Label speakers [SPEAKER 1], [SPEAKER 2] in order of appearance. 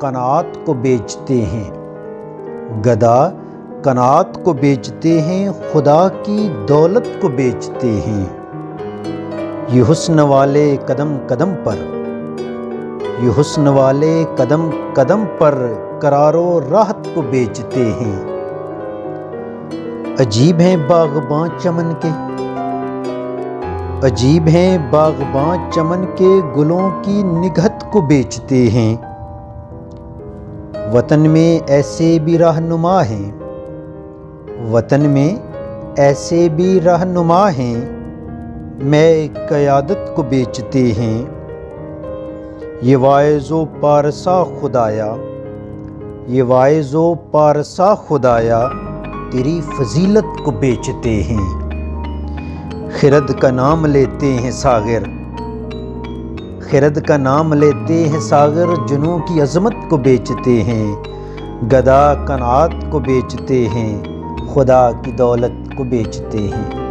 [SPEAKER 1] قناعت کو بیچتے ہیں، گدا قناعت کو بیچتے ہیں، خدا کی دولت کو بیچتے ہیں۔ یہ حسن والے قدم قدم پر، یہ حسن والے قدم قدم پر قرار و راحت کو بیچتے ہیں۔ عجیب ہیں باغباں چمن کے، عجیب ہیں باغباں چمن کے، گلوں کی نگہت کو بیچتے ہیں۔ وطن میں ایسے بھی رہنما ہیں، وطن میں ایسے بھی رہنما ہیں، میں قیادت کو بیچتے ہیں۔ یہ واعظ و پارسا خدایا، یہ واعظ و پارسا خدایا، تیری فضیلت کو بیچتے ہیں۔ خرد کا نام لیتے ہیں ساغر، خرد کا نام لیتے ہیں ساغر، جنوں کی عظمت کو بیچتے ہیں۔ گدا قناعت کو بیچتے ہیں، خدا کی دولت کو بیچتے ہیں۔